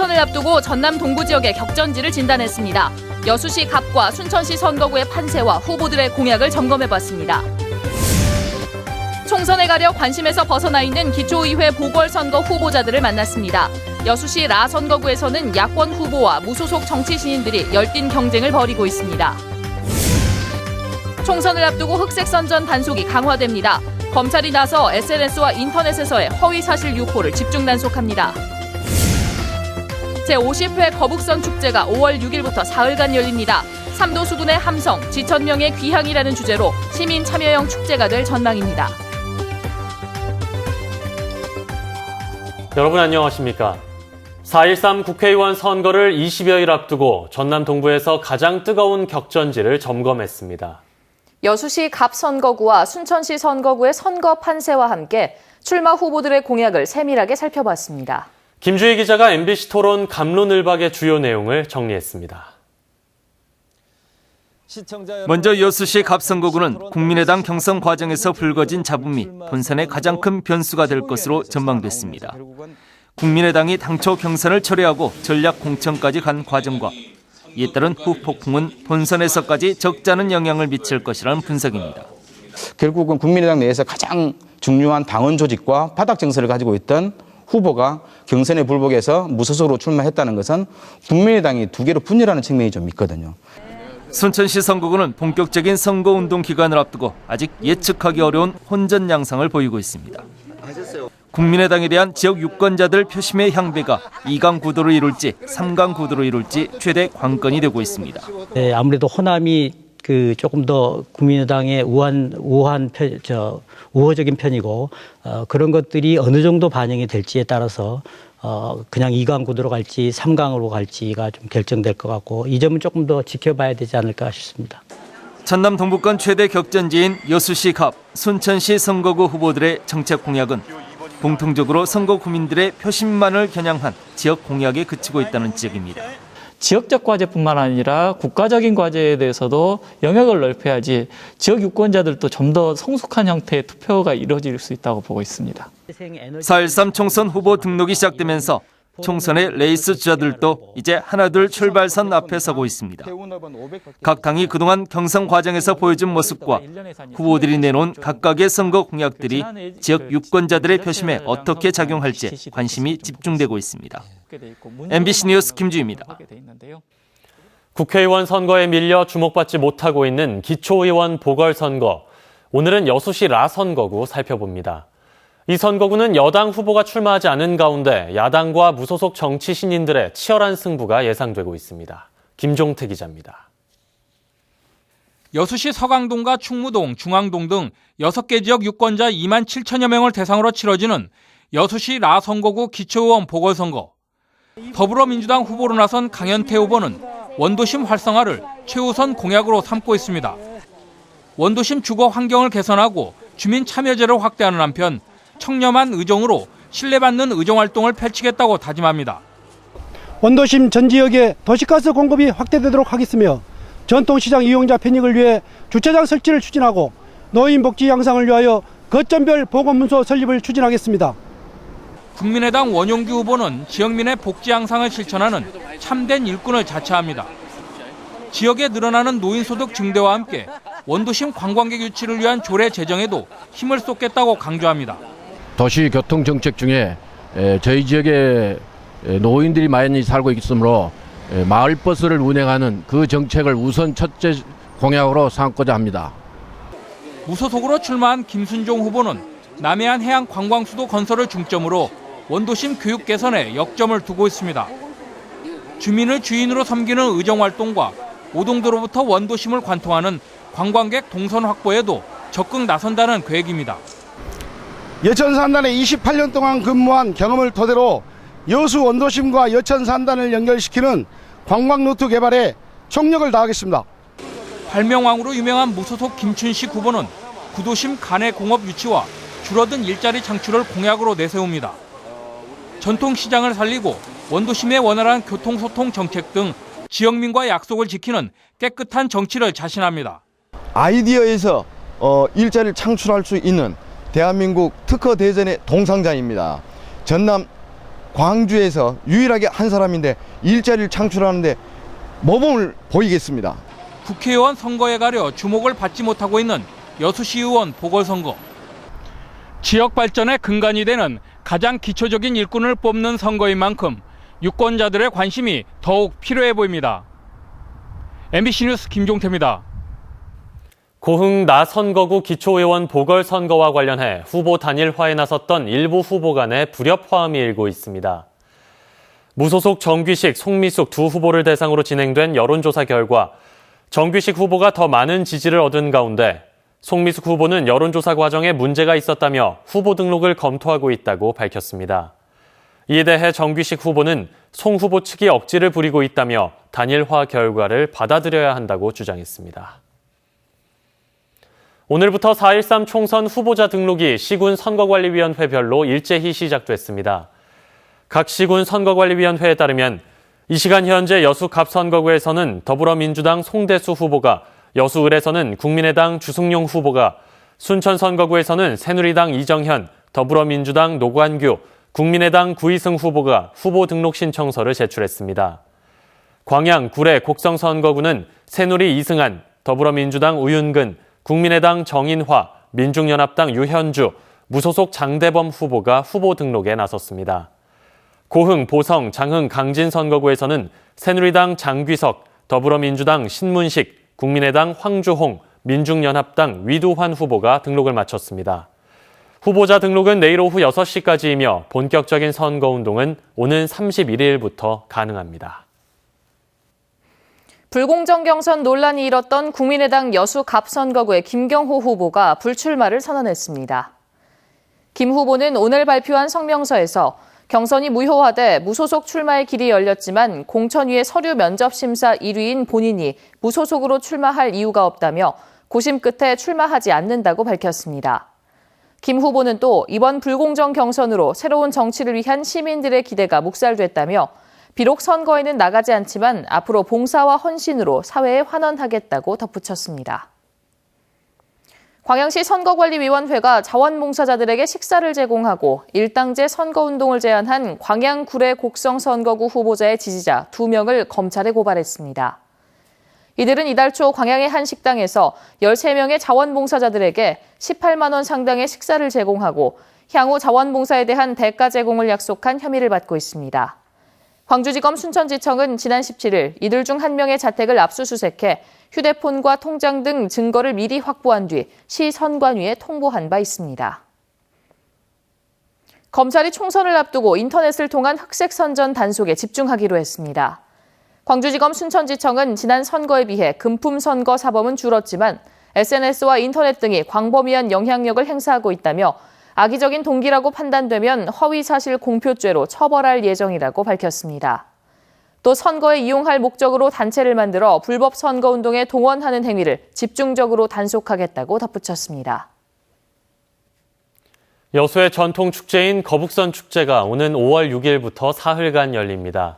총선을 앞두고 전남 동부 지역의 격전지를 진단했습니다. 여수시 갑과 순천시 선거구의 판세와 후보들의 공약을 점검해봤습니다. 총선에 가려 관심에서 벗어나 있는 기초의회 보궐선거 후보자들을 만났습니다. 여수시 라 선거구에서는 야권 후보와 무소속 정치 신인들이 열띤 경쟁을 벌이고 있습니다. 총선을 앞두고 흑색선전 단속이 강화됩니다. 검찰이 나서 SNS와 인터넷에서의 허위사실 유포를 집중 단속합니다. 제50회 거북선 축제가 5월 6일부터 사흘간 열립니다. 삼도 수군의 함성, 지천명의 귀향이라는 주제로 시민 참여형 축제가 될 전망입니다. 여러분 안녕하십니까? 4.13 국회의원 선거를 20여일 앞두고 전남 동부에서 가장 뜨거운 격전지를 점검했습니다. 여수시 갑 선거구와 순천시 선거구의 선거 판세와 함께 출마 후보들의 공약을 세밀하게 살펴봤습니다. 김주희 기자가 MBC 토론 갑론을박의 주요 내용을 정리했습니다. 먼저 여수시 갑 선거구는 국민의당 경선 과정에서 불거진 잡음이 본선의 가장 큰 변수가 될 것으로 전망됐습니다. 국민의당이 당초 경선을 철회하고 전략 공천까지 간 과정과 이에 따른 후폭풍은 본선에서까지 적지 않은 영향을 미칠 것이라는 분석입니다. 결국은 국민의당 내에서 가장 중요한 당원 조직과 바닥 정서를 가지고 있던 후보가 경선에 불복해서 무소속으로 출마했다는 것은 국민의당이 두 개로 분열하는 측면이 좀 있거든요. 순천시 선거구는 본격적인 선거운동 기간을 앞두고 아직 예측하기 어려운 혼전 양상을 보이고 있습니다. 국민의당에 대한 지역 유권자들 표심의 향배가 2강 구도로 이룰지 3강 구도로 이룰지 최대 관건이 되고 있습니다. 네, 아무래도 호남이 조금 더 국민의당의 우호적인 편이고 그런 것들이 어느 정도 반영이 될지에 따라서 그냥 2강 구도로 갈지 3강으로 갈지가 좀 결정될 것 같고 이 점은 조금 더 지켜봐야 되지 않을까 싶습니다. 전남 동부권 최대 격전지인 여수시 갑, 순천시 선거구 후보들의 정책 공약은 공통적으로 선거 구민들의 표심만을 겨냥한 지역 공약에 그치고 있다는 지적입니다. 지역적 과제뿐만 아니라 국가적인 과제에 대해서도 영역을 넓혀야지 지역 유권자들도 좀 더 성숙한 형태의 투표가 이루어질 수 있다고 보고 있습니다. 4.13 총선 후보 등록이 시작되면서 총선의 레이스 주자들도 이제 하나둘 출발선 앞에 서고 있습니다. 각 당이 그동안 경선 과정에서 보여준 모습과 후보들이 내놓은 각각의 선거 공약들이 지역 유권자들의 표심에 어떻게 작용할지 관심이 집중되고 있습니다. MBC 뉴스 김주희입니다. 국회의원 선거에 밀려 주목받지 못하고 있는 기초의원 보궐선거. 오늘은 여수시 라 선거구 살펴봅니다. 이 선거구는 여당 후보가 출마하지 않은 가운데 야당과 무소속 정치 신인들의 치열한 승부가 예상되고 있습니다. 김종태 기자입니다. 여수시 서강동과 충무동, 중앙동 등 6개 지역 유권자 2만 7천여 명을 대상으로 치러지는 여수시 라 선거구 기초의원 보궐선거. 더불어민주당 후보로 나선 강현태 후보는 원도심 활성화를 최우선 공약으로 삼고 있습니다. 원도심 주거 환경을 개선하고 주민 참여제를 확대하는 한편 청렴한 의정으로 신뢰받는 의정활동을 펼치겠다고 다짐합니다. 원도심 전 지역에 도시가스 공급이 확대되도록 하겠으며 전통시장 이용자 편익을 위해 주차장 설치를 추진하고 노인 복지 향상을 위하여 거점별 보건문서 설립을 추진하겠습니다. 국민의당 원용규 후보는 지역민의 복지 향상을 실천하는 참된 일꾼을 자처합니다. 지역에 늘어나는 노인소득 증대와 함께 원도심 관광객 유치를 위한 조례 제정에도 힘을 쏟겠다고 강조합니다. 도시교통정책 중에 저희 지역에 노인들이 많이 살고 있으므로 마을버스를 운행하는 그 정책을 우선 첫째 공약으로 삼고자 합니다. 무소속으로 출마한 김순종 후보는 남해안 해양 관광수도 건설을 중점으로 원도심 교육 개선에 역점을 두고 있습니다. 주민을 주인으로 섬기는 의정활동과 오동도로부터 원도심을 관통하는 관광객 동선 확보에도 적극 나선다는 계획입니다. 여천산단에 28년 동안 근무한 경험을 토대로 여수 원도심과 여천산단을 연결시키는 관광루트 개발에 총력을 다하겠습니다. 발명왕으로 유명한 무소속 김춘식 후보는 구도심 간해 공업 유치와 줄어든 일자리 창출을 공약으로 내세웁니다. 전통시장을 살리고 원도심의 원활한 교통소통 정책 등 지역민과 약속을 지키는 깨끗한 정치를 자신합니다. 아이디어에서 일자리를 창출할 수 있는 대한민국 특허 대전의 동상자입니다. 전남 광주에서 유일하게 한 사람인데 일자리를 창출하는데 모범을 보이겠습니다. 국회의원 선거에 가려 주목을 받지 못하고 있는 여수시 의원 보궐선거. 지역 발전의 근간이 되는 가장 기초적인 일꾼을 뽑는 선거인 만큼 유권자들의 관심이 더욱 필요해 보입니다. MBC 뉴스 김종태입니다. 고흥 나선거구 기초의원 보궐선거와 관련해 후보 단일화에 나섰던 일부 후보 간의 불협화음이 일고 있습니다. 무소속 정규식, 송미숙 두 후보를 대상으로 진행된 여론조사 결과 정규식 후보가 더 많은 지지를 얻은 가운데 송미숙 후보는 여론조사 과정에 문제가 있었다며 후보 등록을 검토하고 있다고 밝혔습니다. 이에 대해 정규식 후보는 송 후보 측이 억지를 부리고 있다며 단일화 결과를 받아들여야 한다고 주장했습니다. 오늘부터 4.13 총선 후보자 등록이 시군 선거관리위원회별로 일제히 시작됐습니다. 각 시군 선거관리위원회에 따르면 이 시간 현재 여수 갑선거구에서는 더불어민주당 송대수 후보가, 여수 을에서는 국민의당 주승용 후보가, 순천 선거구에서는 새누리당 이정현, 더불어민주당 노관규, 국민의당 구이승 후보가 후보 등록 신청서를 제출했습니다. 광양, 구례, 곡성 선거구는 새누리 이승안, 더불어민주당 우윤근, 국민의당 정인화, 민중연합당 유현주, 무소속 장대범 후보가 후보 등록에 나섰습니다. 고흥, 보성, 장흥, 강진 선거구에서는 새누리당 장귀석, 더불어민주당 신문식, 국민의당 황주홍, 민중연합당 위두환 후보가 등록을 마쳤습니다. 후보자 등록은 내일 오후 6시까지이며 본격적인 선거운동은 오는 31일부터 가능합니다. 불공정 경선 논란이 일었던 국민의당 여수 갑선거구의 김경호 후보가 불출마를 선언했습니다. 김 후보는 오늘 발표한 성명서에서 경선이 무효화돼 무소속 출마의 길이 열렸지만 공천위의 서류 면접 심사 1위인 본인이 무소속으로 출마할 이유가 없다며 고심 끝에 출마하지 않는다고 밝혔습니다. 김 후보는 또 이번 불공정 경선으로 새로운 정치를 위한 시민들의 기대가 묵살됐다며 비록 선거에는 나가지 않지만 앞으로 봉사와 헌신으로 사회에 환원하겠다고 덧붙였습니다. 광양시 선거관리위원회가 자원봉사자들에게 식사를 제공하고 일당제 선거운동을 제안한 광양 구례 곡성 선거구 후보자의 지지자 2명을 검찰에 고발했습니다. 이들은 이달 초 광양의 한 식당에서 13명의 자원봉사자들에게 18만 원 상당의 식사를 제공하고 향후 자원봉사에 대한 대가 제공을 약속한 혐의를 받고 있습니다. 광주지검 순천지청은 지난 17일 이들 중 한 명의 자택을 압수수색해 휴대폰과 통장 등 증거를 미리 확보한 뒤 시 선관위에 통보한 바 있습니다. 검찰이 총선을 앞두고 인터넷을 통한 흑색 선전 단속에 집중하기로 했습니다. 광주지검 순천지청은 지난 선거에 비해 금품 선거 사범은 줄었지만 SNS와 인터넷 등이 광범위한 영향력을 행사하고 있다며 악의적인 동기라고 판단되면 허위사실 공표죄로 처벌할 예정이라고 밝혔습니다. 또 선거에 이용할 목적으로 단체를 만들어 불법 선거운동에 동원하는 행위를 집중적으로 단속하겠다고 덧붙였습니다. 여수의 전통 축제인 거북선 축제가 오는 5월 6일부터 사흘간 열립니다.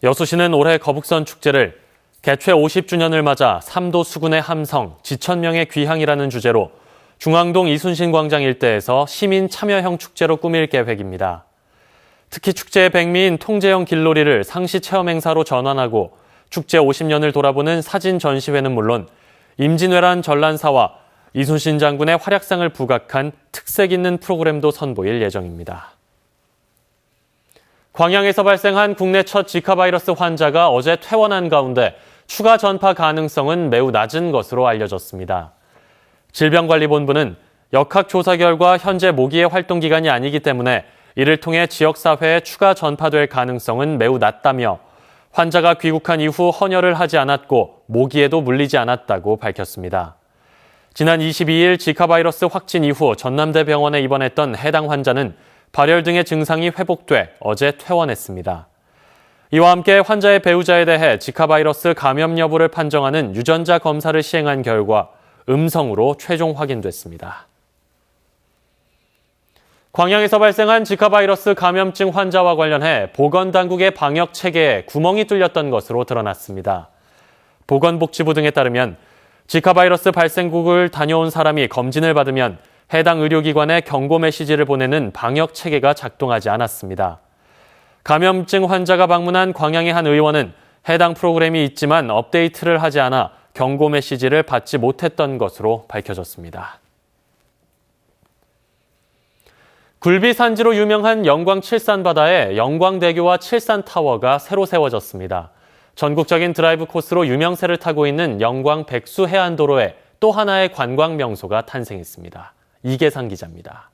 여수시는 올해 거북선 축제를 개최 50주년을 맞아 삼도 수군의 함성, 지천명의 귀향이라는 주제로 중앙동 이순신 광장 일대에서 시민 참여형 축제로 꾸밀 계획입니다. 특히 축제의 백미인 통제형 길놀이를 상시 체험 행사로 전환하고 축제 50년을 돌아보는 사진 전시회는 물론 임진왜란 전란사와 이순신 장군의 활약상을 부각한 특색 있는 프로그램도 선보일 예정입니다. 광양에서 발생한 국내 첫 지카 바이러스 환자가 어제 퇴원한 가운데 추가 전파 가능성은 매우 낮은 것으로 알려졌습니다. 질병관리본부는 역학조사 결과 현재 모기의 활동 기간이 아니기 때문에 이를 통해 지역사회에 추가 전파될 가능성은 매우 낮다며 환자가 귀국한 이후 헌혈을 하지 않았고 모기에도 물리지 않았다고 밝혔습니다. 지난 22일 지카 바이러스 확진 이후 전남대병원에 입원했던 해당 환자는 발열 등의 증상이 회복돼 어제 퇴원했습니다. 이와 함께 환자의 배우자에 대해 지카 바이러스 감염 여부를 판정하는 유전자 검사를 시행한 결과 음성으로 최종 확인됐습니다. 광양에서 발생한 지카 바이러스 감염증 환자와 관련해 보건당국의 방역 체계에 구멍이 뚫렸던 것으로 드러났습니다. 보건복지부 등에 따르면 지카 바이러스 발생국을 다녀온 사람이 검진을 받으면 해당 의료기관에 경고 메시지를 보내는 방역 체계가 작동하지 않았습니다. 감염증 환자가 방문한 광양의 한 의원은 해당 프로그램이 있지만 업데이트를 하지 않아 경고 메시지를 받지 못했던 것으로 밝혀졌습니다. 굴비산지로 유명한 영광 칠산바다에 영광대교와 칠산타워가 새로 세워졌습니다. 전국적인 드라이브 코스로 유명세를 타고 있는 영광 백수 해안도로에 또 하나의 관광 명소가 탄생했습니다. 이계상 기자입니다.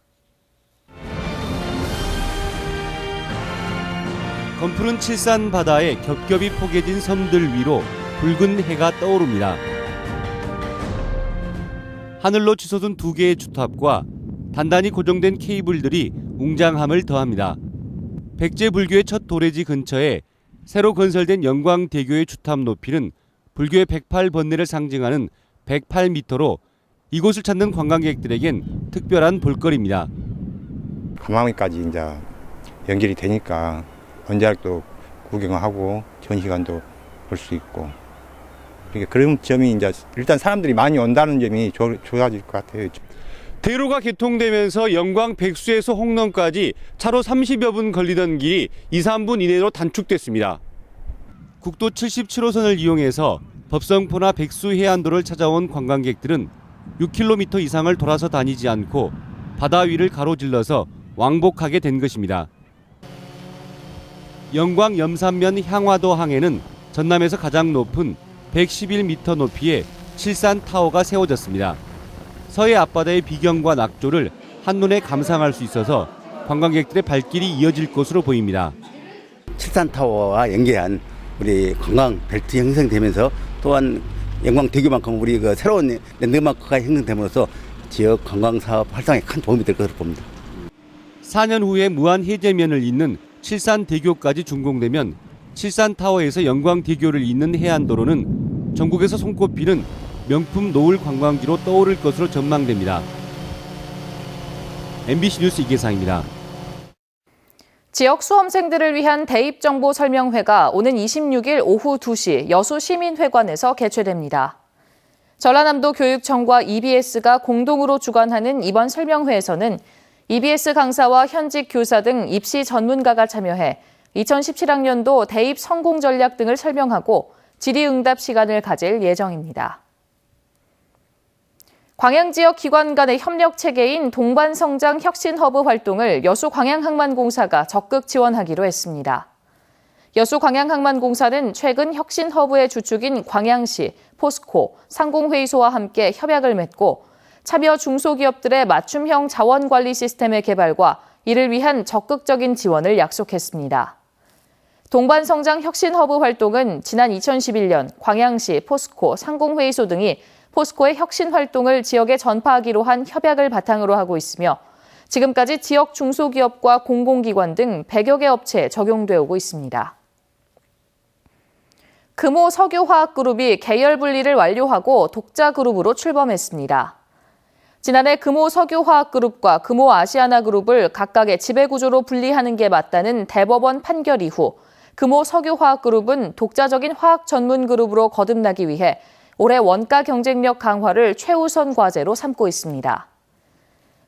검푸른 칠산 바다에 겹겹이 포개진 섬들 위로 붉은 해가 떠오릅니다. 하늘로 치솟은 두 개의 주탑과 단단히 고정된 케이블들이 웅장함을 더합니다. 백제불교의 첫 도래지 근처에 새로 건설된 영광대교의 주탑 높이는 불교의 108번뇌를 상징하는 108m로 이곳을 찾는 관광객들에겐 특별한 볼거리입니다. 가마위까지 이제 연결이 되니까 언제 또 구경하고 전시관도 볼 수 있고 그런 점이 이제 일단 사람들이 많이 온다는 점이 좋아질 것 같아요. 대로가 개통되면서 영광 백수에서 홍넘까지 차로 30여 분 걸리던 길이 2, 3분 이내로 단축됐습니다. 국도 77호선을 이용해서 법성포나 백수 해안도를 찾아온 관광객들은 6km 이상을 돌아서 다니지 않고 바다 위를 가로질러서 왕복하게 된 것입니다. 영광 염산면 향화도 항에는 전남에서 가장 높은 111m 높이의 칠산타워가 세워졌습니다. 서해 앞바다의 비경과 낙조를 한눈에 감상할 수 있어서 관광객들의 발길이 이어질 것으로 보입니다. 칠산타워와 연계한 우리 관광 벨트 형성되면서 또한 영광대교만큼 우리 새로운 랜드마크가 형성됨으로써 지역 관광 사업 활성화에 큰 도움이 될 것으로 봅니다. 4년 후에 무한 해제면을 잇는 칠산대교까지 준공되면 칠산타워에서 영광대교를 잇는 해안도로는 전국에서 손꼽히는 명품 노을 관광지로 떠오를 것으로 전망됩니다. MBC 뉴스 이계상입니다. 지역 수험생들을 위한 대입정보 설명회가 오는 26일 오후 2시 여수시민회관에서 개최됩니다. 전라남도 교육청과 EBS가 공동으로 주관하는 이번 설명회에서는 EBS 강사와 현직 교사 등 입시 전문가가 참여해 2017학년도 대입 성공 전략 등을 설명하고 질의응답 시간을 가질 예정입니다. 광양 지역 기관 간의 협력 체계인 동반성장 혁신허브 활동을 여수광양항만공사가 적극 지원하기로 했습니다. 여수광양항만공사는 최근 혁신허브의 주축인 광양시, 포스코, 상공회의소와 함께 협약을 맺고 참여 중소기업들의 맞춤형 자원관리 시스템의 개발과 이를 위한 적극적인 지원을 약속했습니다. 동반성장 혁신허브 활동은 지난 2011년 광양시, 포스코, 상공회의소 등이 포스코의 혁신 활동을 지역에 전파하기로 한 협약을 바탕으로 하고 있으며 지금까지 지역 중소기업과 공공기관 등 100여 개 업체에 적용되어 오고 있습니다. 금호 석유화학그룹이 계열 분리를 완료하고 독자그룹으로 출범했습니다. 지난해 금호 석유화학그룹과 금호 아시아나그룹을 각각의 지배구조로 분리하는 게 맞다는 대법원 판결 이후 금호 석유화학그룹은 독자적인 화학 전문그룹으로 거듭나기 위해 올해 원가 경쟁력 강화를 최우선 과제로 삼고 있습니다.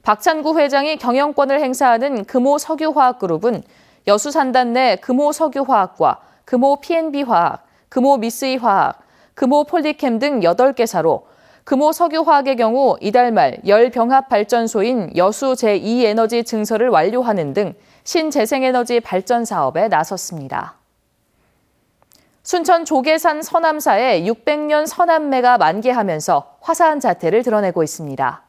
박찬구 회장이 경영권을 행사하는 금호 석유화학그룹은 여수 산단 내 금호 석유화학과 금호 P&B화학, 금호 미스이화학, 금호 폴리캠 등 8개사로 금호 석유화학의 경우 이달 말 열병합 발전소인 여수 제2에너지 증설을 완료하는 등 신재생에너지 발전 사업에 나섰습니다. 순천 조계산 서남사에 600년 서남매가 만개하면서 화사한 자태를 드러내고 있습니다.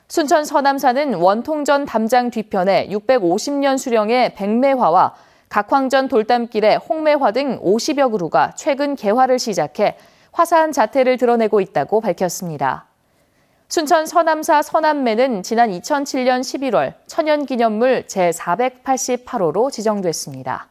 순천 서남사는 원통전 담장 뒤편에 650년 수령의 백매화와 각황전 돌담길의 홍매화 등 50여 그루가 최근 개화를 시작해 화사한 자태를 드러내고 있다고 밝혔습니다. 순천 서남사 서남매는 지난 2007년 11월 천연기념물 제488호로 지정됐습니다.